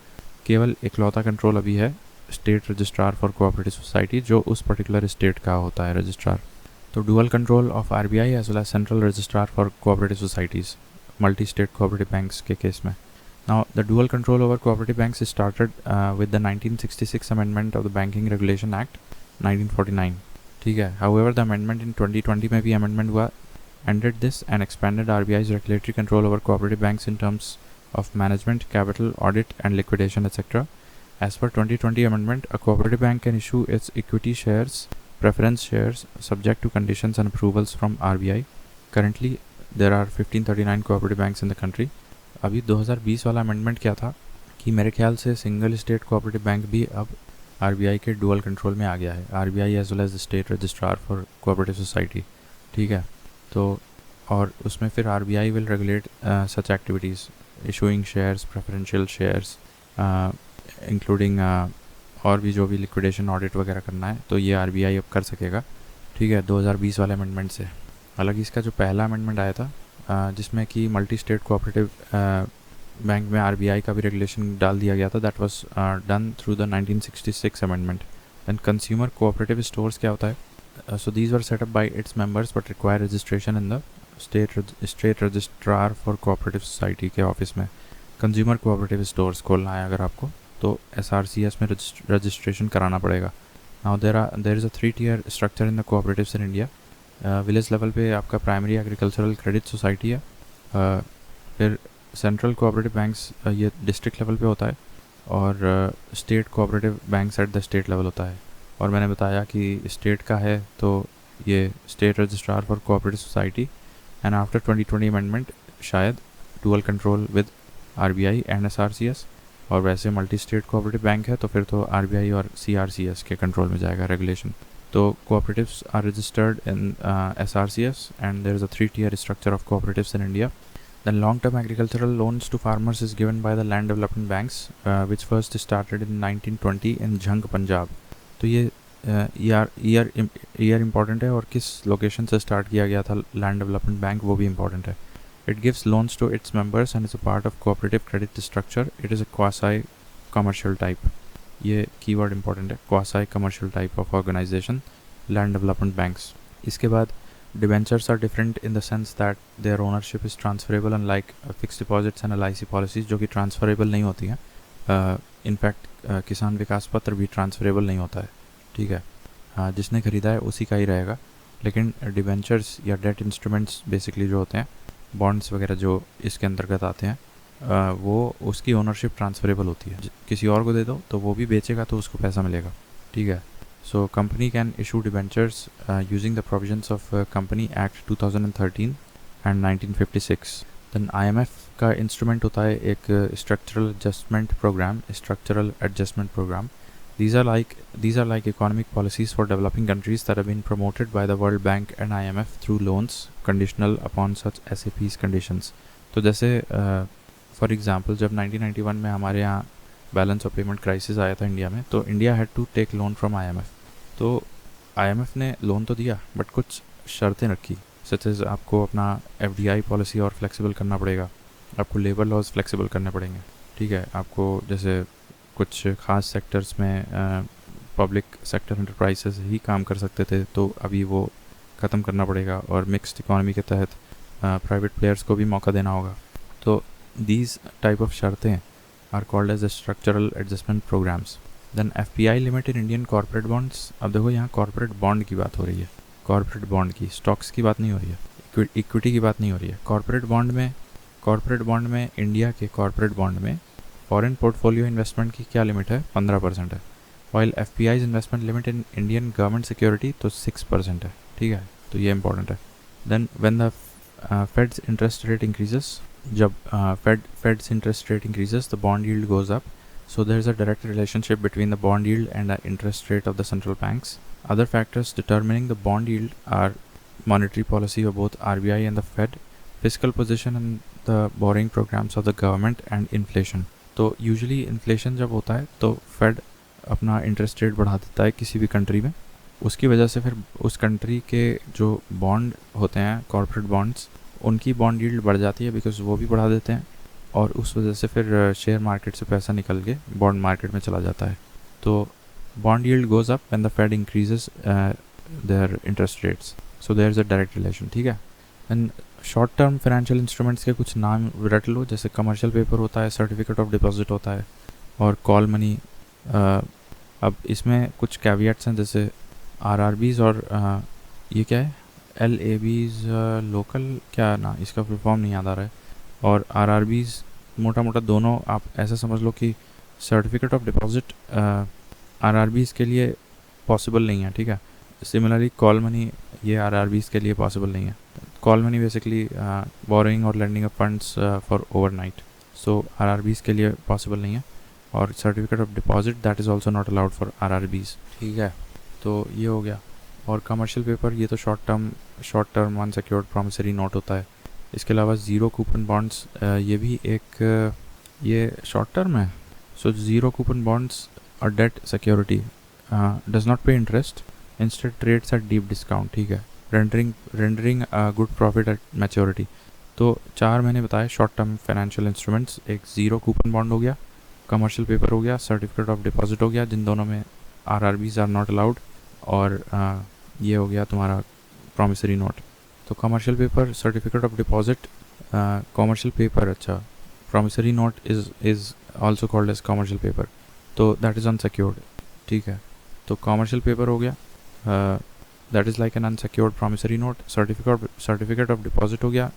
केवल इकलौता कंट्रोल अभी है state registrar for cooperative society, जो उस पर्टिकुलर स्टेट का होता है रजिस्ट्रार। तो dual control of RBI as well as central registrar for cooperative societies multi state cooperative banks के केस में। Now, the dual control over cooperative banks started with the 1966 amendment of the Banking Regulation Act 1949. ठीक है। However, the amendment in 2020 में भी amendment हुआ ended this and expanded RBI's regulatory control over cooperative banks in terms of management, capital, audit, and liquidation, etc. As per 2020 amendment, a cooperative bank can issue its equity shares, preference shares, subject to conditions and approvals from RBI. Currently, there are 1539 cooperative banks in the country. अभी 2020 वाला amendment क्या था कि मेरे ख्याल से single state cooperative bank भी अब आरबीआई के डुअल कंट्रोल में आ गया है, RBI as well as state registrar for cooperative society, ठीक है। तो और उसमें फिर RBI will regulate such activities, issuing shares, preferential shares, including और भी जो भी लिक्विडेशन ऑडिट वगैरह करना है, तो ये आरबीआई अब कर सकेगा, ठीक है, 2020 वाले अमेंडमेंट से। हालांकि इसका जो पहला अमेंडमेंट आया था जिसमें कि मल्टी स्टेट कोऑपरेटिव बैंक में आरबीआई का भी रेगुलेशन डाल दिया गया था, that was done through the 1966 amendment. And consumer cooperative stores क्या होता है? So these were set up by its members but require registration in the state registrar for cooperative society के ऑफिस में। कंज्यूमर कोऑपरेटिव स्टोर्स खोलना है अगर आपको, तो एसआरसीएस में रजिस्ट्रेशन कराना पड़ेगा। Now there is a 3-tier structure in the cooperatives in India. Village level पे आपका प्राइमरी एग्रीकल्चरल क्रेडिट सोसाइटी है, फिर सेंट्रल कोऑपरेटिव बैंक्स ये डिस्ट्रिक्ट लेवल पे होता है, और state cooperative banks at the state level होता है। और मैंने बताया कि स्टेट का है तो ये state registrar for cooperative society, and after 2020 amendment शायद dual control with RBI and SRCS. और वैसे मल्टी स्टेट कोऑपरेटिव बैंक है तो फिर तो आरबीआई और सीआरसीएस के कंट्रोल में जाएगा रेगुलेशन। तो cooperatives are registered in SRCS, and there is a 3-tier structure of cooperatives in India. Then long-term agricultural loans to farmers is given by the land development banks, which first started in 1920 in Jhang, Punjab. तो ये year important है, और किस location से start किया गया था land development bank वो भी इम्पॉर्टेंट है। It gives loans to its members and is a part of cooperative credit structure. It is a quasi-commercial type. ये कीवर्ड इंपॉर्टेंट है, quasi commercial type of organisation land development banks. इसके बाद debentures are different in the sense that their ownership is transferable unlike fix deposits and LIC policies, जो कि transferable नहीं होती हैं। In fact किसान विकास पत्र भी ट्रांसफरेबल नहीं होता है, ठीक है। जिसने ख़रीदा है उसी का ही रहेगा। लेकिन डिबेंचर्स या डेट इंस्ट्रूमेंट्स बेसिकली जो होते हैं, बॉन्ड्स वगैरह जो इसके अंतर्गत आते हैं, वो उसकी ओनरशिप ट्रांसफरेबल होती है। किसी और को दे दो तो वो भी बेचेगा तो उसको पैसा मिलेगा, ठीक है। So company can issue debentures using the provisions of company act 2013 एंड 1956। देन आईएमएफ का इंस्ट्रूमेंट होता है एक structural adjustment programme. These are like economic policies for developing countries that have been promoted by the World Bank and IMF through loans conditional upon such SAP's conditions। तो जैसे for example जब 1991 में हमारे यहाँ balance of payment crisis आया था India में, तो India had to take loan from IMF. तो आईएमएफ ने लोन तो दिया बट कुछ शर्तें रखी, सच एज आपको अपना एफडीआई पॉलिसी और फ्लेक्सिबल करना पड़ेगा, आपको लेबर लॉज फ्लेक्सिबल करने पड़ेंगे, ठीक है। आपको जैसे कुछ ख़ास सेक्टर्स में पब्लिक सेक्टर एंटरप्राइजेस ही काम कर सकते थे, तो अभी वो ख़त्म करना पड़ेगा, और मिक्स्ड इकोनॉमी के तहत प्राइवेट प्लेयर्स को भी मौका देना होगा। तो these type of शर्तें are called as the structural adjustment programs। Then FPI limit in Indian corporate bonds. अब देखो यहाँ कॉर्पोरेट बॉन्ड की बात हो रही है, कॉर्पोरेट बॉन्ड की, स्टॉक्स की बात नहीं हो रही है, इक्विटी की बात नहीं हो रही है। कॉर्पोरेट बॉन्ड में इंडिया के कॉर्पोरेट बॉन्ड में फॉरेन पोर्टफोलियो इन्वेस्टमेंट की क्या लिमिट है, 15% है। While FPI's investment limit in Indian government security तो 6% है, ठीक है, तो ये इंपॉर्टेंट है। Then when the Fed's interest rate increases, जब Fed's interest rate increases the bond yield goes up, so there is a direct relationship between the bond yield and the interest rate of the central banks. Other factors determining the bond yield are monetary policy of both RBI and the Fed, fiscal position and the borrowing programs of the government, and inflation. तो usually inflation जब होता है तो Fed अपना interest rate बढ़ा देता है किसी भी country में, उसकी वजह से फिर उस country के जो bond होते हैं corporate bonds, उनकी bond yield बढ़ जाती है because वो भी बढ़ा देते हैं, और उस वजह से फिर शेयर मार्केट से पैसा निकल के बॉन्ड मार्केट में चला जाता है। तो bond yield goes up when the Fed increases their interest rates, so there is a direct relation, ठीक है। And short term financial instruments के कुछ नाम रट लो, जैसे कमर्शियल पेपर होता है, सर्टिफिकेट ऑफ डिपॉजिट होता है, और कॉल मनी। अब इसमें कुछ कैविएट्स हैं, जैसे RRBs और ये क्या है, LABs, लोकल क्या ना, इसका फुल फॉर्म नहीं याद आ रहा है, और RRBs मोटा मोटा दोनों आप ऐसा समझ लो कि सर्टिफिकेट ऑफ डिपॉजिट RRBs के लिए पॉसिबल नहीं है, ठीक है। सिमिलरली कॉल मनी ये RRBs के लिए पॉसिबल नहीं है। कॉल मनी बेसिकली बोरोइंग और lending of funds for overnight, so RRBs के लिए पॉसिबल नहीं है। और certificate of deposit that is also not allowed for RRBs, ठीक है। तो ये हो गया। और कमर्शियल पेपर ये तो short term unsecured promissory note होता है। इसके अलावा ज़ीरो कूपन बॉन्ड्स, ये भी एक ये शॉर्ट टर्म है। सो ज़ीरो कूपन बॉन्ड्स और debt security does not pay interest, instead trades at deep discount, ठीक है, rendering good profit at maturity. तो 4 मैंने बताए शॉर्ट टर्म फाइनेंशियल इंस्ट्रूमेंट्स, एक ज़ीरो कूपन बॉन्ड हो गया, कमर्शियल पेपर हो गया, सर्टिफिकेट ऑफ डिपॉजिट हो गया, जिन दोनों में RRBs आर नॉट अलाउड, और ये हो गया तुम्हारा प्रॉमिसरी नोट। तो commercial paper, certificate of deposit, commercial paper, अच्छा, promissory note is also called as commercial paper, तो दैट इज़ अनसिक्योर्ड, ठीक है। तो कमर्शियल पेपर हो गया, that is like an unsecured promissory note. Certificate of deposit हो गया,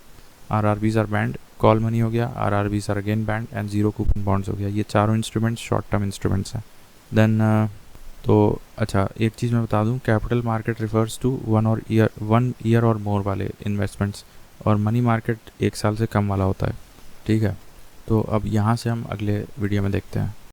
RRBs are banned. Call money हो गया, RRBs are again banned. And zero coupon bonds हो गया। ये चारों इंस्ट्रूमेंट्स शॉर्ट टर्म इंस्ट्रूमेंट्स हैं। देन तो अच्छा, एक चीज़ मैं बता दूं, capital market refers to 1 year और मोर वाले इन्वेस्टमेंट्स, और मनी मार्केट 1 साल से कम वाला होता है, ठीक है। तो अब यहाँ से हम अगले वीडियो में देखते हैं।